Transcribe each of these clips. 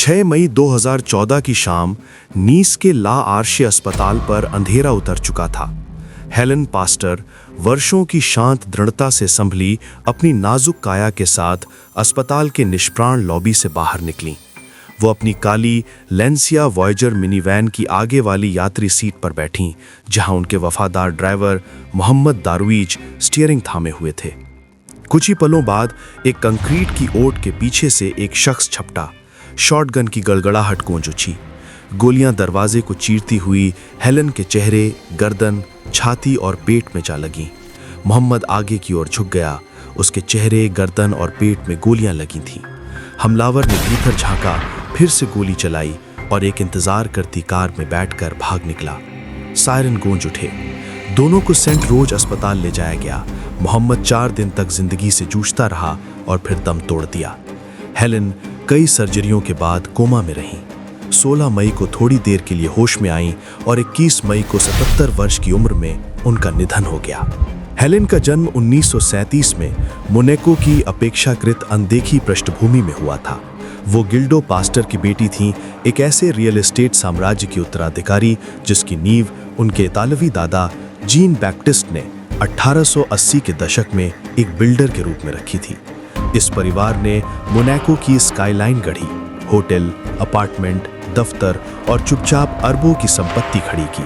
6 मई 2014 की शाम नीस के ला आर्शे अस्पताल पर अंधेरा उतर चुका था। हेलेन पास्टर वर्षों की शांत दृढ़ता से संभली अपनी नाजुक काया के साथ अस्पताल के निष्प्राण लॉबी से बाहर निकलीं। वो अपनी काली लेंसिया वॉयेजर मिनीवैन की आगे वाली यात्री सीट पर बैठीं, जहां उनके वफादार ड्राइवर मोहम्मद दारवीज स्टीयरिंग थामे हुए थे। कुछ ही पलों बाद एक कंक्रीट की ओट के पीछे से एक शख्स छपटा। शॉटगन की गड़गड़ाहट गूंज उठी। गोलियां दरवाजे को चीरती हुई हेलेन के चेहरे, गर्दन, छाती और पेट में जा लगीं। मोहम्मद आगे की ओर झुक गया। उसके चेहरे, गर्दन और पेट में गोलियां लगी थीं। हमलावर ने भीतर झांका, फिर से गोली चलाई और एक इंतजार करती कार में बैठकर भाग निकला। सायरन गूंज उठे। दोनों को सेंट रोज अस्पताल ले जाया गया। मोहम्मद 4 दिन तक जिंदगी से जूझता रहा और फिर दम तोड़ दिया। हेलेन कई सर्जरियों के बाद कोमा में रहीं। 16 मई को थोड़ी देर के लिए होश में आईं और 21 मई को 77 वर्ष की उम्र में उनका निधन हो गया। हेलेन का जन्म 1937 में मोनाको की अपेक्षाकृत अनदेखी पृष्ठभूमि में हुआ था। वो गिल्डो पास्टर की बेटी थीं, एक ऐसे रियल एस्टेट साम्राज्य की उत्तराधिकारी जिसकी नींव उनके इतालवी दादा जीन बैप्टिस्ट ने 1880 के दशक में एक बिल्डर के रूप में रखी थी। इस परिवार ने मोनाको की स्काईलाइन गढ़ी, होटल, अपार्टमेंट, दफ्तर और चुपचाप अरबों की संपत्ति खड़ी की।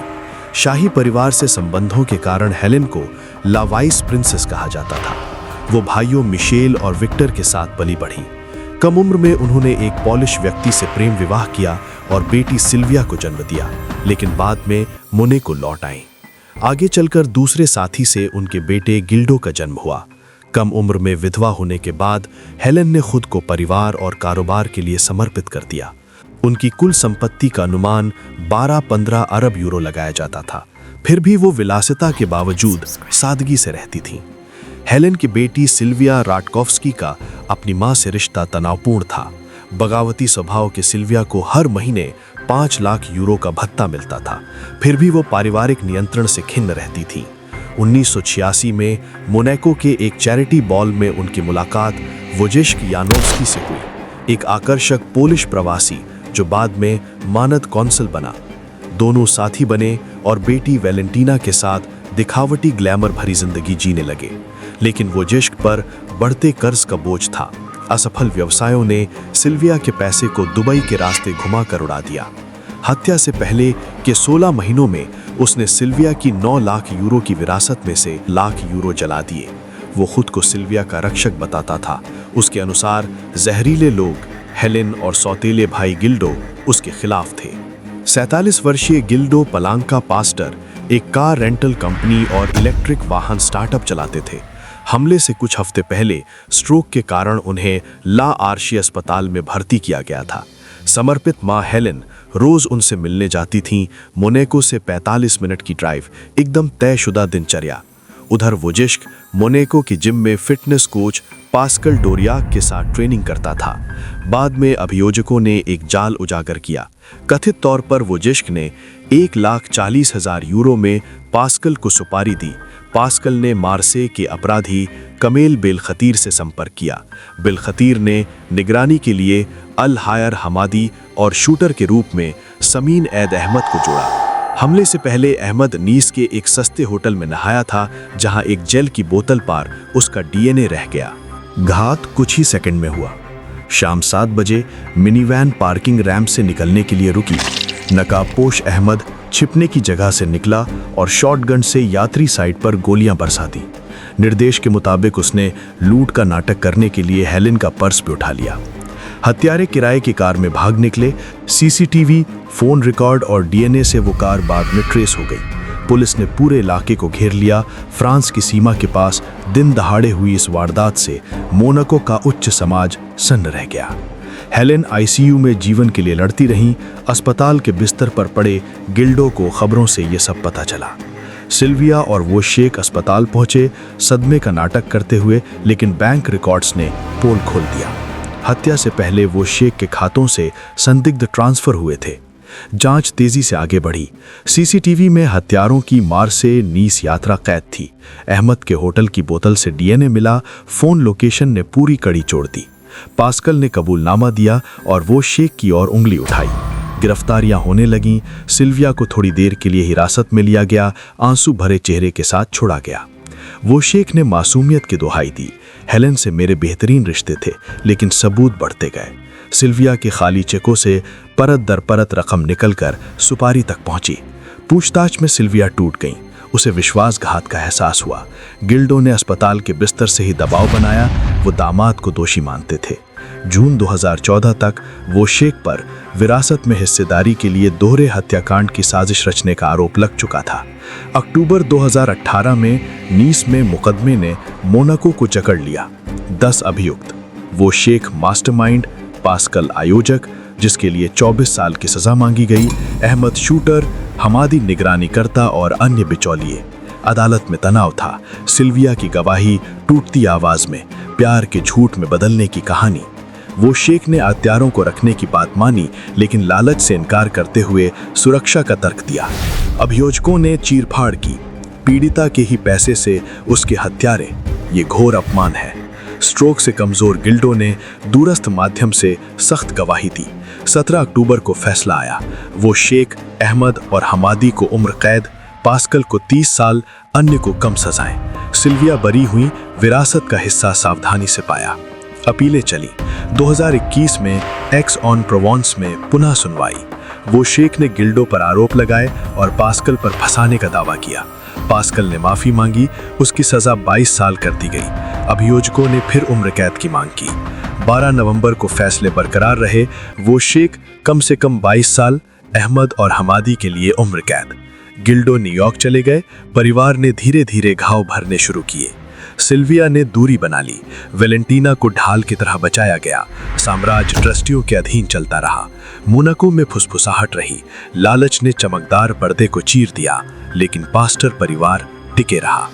शाही परिवार से संबंधों के कारण हेलेन को ला वाइस प्रिंसेस कहा जाता था। वो भाइयों मिशेल और विक्टर के साथ पली बढ़ी। कम उम्र में उन्होंने एक पॉलिश व्यक्ति से प्रेम विवाह किया और बेटी सिल्विया को जन्म दिया, लेकिन बाद में मोनाको लौट आईं। आगे चलकर दूसरे साथी से उनके बेटे गिल्डो का जन्म हुआ। कम उम्र में विधवा होने के बाद हेलेन ने खुद को परिवार और कारोबार के लिए समर्पित कर दिया। उनकी कुल संपत्ति का अनुमान 12-15 अरब यूरो लगाया जाता था। फिर भी वो विलासिता के बावजूद सादगी से रहती थीं। हेलेन की बेटी सिल्विया राटकॉफ्स्की का अपनी मां से रिश्ता तनावपूर्ण था। बगावती स्वभाव के सिल्विया को हर महीने 5 लाख यूरो का भत्ता मिलता था। फिर भी वो पारिवारिक नियंत्रण से खिन्न रहती थी। 1986 में मोनाको के एक चैरिटी बॉल में उनकी मुलाकात वोजेस्क यानोव्स्की से हुई, एक आकर्षक पोलिश प्रवासी जो बाद में मानद कौंसल बना। दोनों साथी बने और बेटी वैलेंटीना के साथ दिखावटी ग्लैमर भरी जिंदगी जीने लगे। लेकिन वोजेस्क पर बढ़ते कर्ज का बोझ था। असफल व्यवसायों ने सिल्विया के पैसे को दुबई के रास्ते घुमाकर उड़ा दिया। हत्या से पहले के 16 महीनों में उसने सिल्विया की 9 लाख यूरो की विरासत में से लाख यूरो जला दिए। वो खुद को सिल्विया का रक्षक बताता था। उसके अनुसार जहरीले लोग, हेलेन और सौतेले भाई गिल्डो उसके खिलाफ थे। 47 वर्षीय गिल्डो पलांका पास्टर एक कार रेंटल कंपनी और इलेक्ट्रिक वाहन स्टार्टअप चलाते थे। हमले से कुछ हफ्ते पहले स्ट्रोक के कारण उन्हें ला आर्शे अस्पताल में भर्ती किया गया था। समर्पित मां हेलेन रोज उनसे मिलने जाती थीं। मोनाको से 45 मिनट की ड्राइव, एकदम तयशुदा दिनचर्या। उधर वोजेस्क मोनाको की जिम में फिटनेस कोच पास्कल डोरियाक के साथ ट्रेनिंग करता था। बाद में अभियोजकों ने एक जाल उजागर किया। कथित तौर पर वोजेस्क ने 1,40,000 यूरो में पास्कल को सुपारी दी। पास्कल ने मार्से के अपराधी कमेल बेलखतीर से संपर्क किया। बेलखतीर ने निगरानी के लिए अल हायर हमादी और शूटर के रूप में समीन ऐद अहमद को जोड़ा। हमले से पहले अहमद नीस के एक सस्ते होटल में नहाया था, जहां एक जेल की बोतल पर उसका डीएनए रह गया। घात कुछ ही सेकंड में हुआ। शाम 7 बजे मिनीवैन पार्किंग रैंप से निकलने के लिए रुकी। नकाबपोश अहमद छिपने की जगह से निकला और शॉटगन से यात्री साइड पर गोलियां बरसा दी। निर्देश के मुताबिक उसने लूट का नाटक करने के लिए हेलेन का पर्स भी उठा लिया। हत्यारे किराए की कार में भाग निकले। सीसीटीवी, फोन रिकॉर्ड और डीएनए से वो कार बाद में ट्रेस हो गई। पुलिस ने पूरे इलाके को घेर लिया। फ्रांस की सीमा के पास दिन दहाड़े हुई इस वारदात से मोनाको का उच्च समाज सन्न रह गया। हेलेन आईसीयू में जीवन के लिए लड़ती रहीं। अस्पताल के बिस्तर पर पड़े गिल्डो को खबरों से ये सब पता चला। सिल्विया और वो शेख अस्पताल पहुंचे सदमे का नाटक करते हुए, लेकिन बैंक रिकॉर्ड्स ने पोल खोल दिया। हत्या से पहले वो शेख के खातों से संदिग्ध ट्रांसफर हुए थे। जांच तेजी से आगे बढ़ी। सीसीटीवी में हत्यारों की मार्से नीस यात्रा कैद थी। अहमद के होटल की बोतल से डीएनए मिला। फोन लोकेशन ने पूरी कड़ी जोड़ दी। पास्कल ने कबूलनामा दिया और वो शेख की ओर उंगली उठाई। गिरफ्तारियां होने लगीं। सिल्विया को थोड़ी देर के लिए हिरासत में लिया गया, आंसू भरे चेहरे के साथ छोड़ा गया। वो शेख ने मासूमियत की दुहाई दी। हेलेन से मेरे बेहतरीन रिश्ते थे, लेकिन सबूत बढ़ते गए। सिल्विया के खाली चेकों से परत दर परत रकम निकलकर सुपारी तक पहुंची। पूछताछ में सिल्विया टूट गई। उसे विश्वासघात का एहसास हुआ। गिल्डो ने अस्पताल के बिस्तर से ही दबाव बनाया। वो दामाद को दोषी मानते थे। जून 2014 तक वो शेख पर विरासत में हिस्सेदारी के लिए दोहरे हत्याकांड की साजिश रचने का आरोप लग चुका था। अक्टूबर 2018 में नीस में मुकदमे ने मोनाको को जकड़ लिया। 10 अभियुक्त, वो शेख मास्टरमाइंड, पास्कल आयोजक जिसके लिए 24 साल की सजा मांगी गई, अहमद शूटर, हमादी निगरानीकर्ता और अन्य बिचौलिए। अदालत में तनाव था। सिल्विया की गवाही टूटती आवाज में, प्यार के झूठ में बदलने की कहानी। वो शेख ने हत्यारों को रखने की बात मानी, लेकिन लालच से इनकार करते हुए सुरक्षा का तर्क दिया। अभियोजकों ने चीरफाड़ की, पीड़िता के ही पैसे से उसके हत्यारे। ये घोर अपमान है। स्ट्रोक से कमजोर गिल्डो ने दूरस्थ माध्यम से सख्त गवाही दी। 17 अक्टूबर को फैसला आया। वो शेख, अहमद और हमादी को उम्र कैद, पास्कल को 30 साल, अन्य को कम सजाएं। सिल्विया बरी हुई। विरासत का हिस्सा सावधानी से पाया। अपीलें चली। 2021 में एक्स ऑन प्रोवेंस में पुनः सुनवाई। वो शेख ने गिल्डो पर आरोप लगाए और पास्कल पर फंसाने का दावा किया। पास्कल ने माफी मांगी। उसकी सजा 22 साल कर दी गई। अभियोजकों ने फिर उम्र कैद की मांग की। 12 नवंबर को फैसले बरकरार रहे। वो शेख कम से कम 22 साल, अहमद और हमादी के लिए उम्र कैद। गिल्डो न्यूयॉर्क चले गए। परिवार ने धीरे धीरे घाव भरने शुरू किए। सिल्विया ने दूरी बना ली। वेलेंटीना को ढाल की तरह बचाया गया। साम्राज्य ट्रस्टियों के अधीन चलता रहा। मोनाको में फुसफुसाहट रही। लालच ने चमकदार पर्दे को चीर दिया, लेकिन पास्टर परिवार टिके रहा।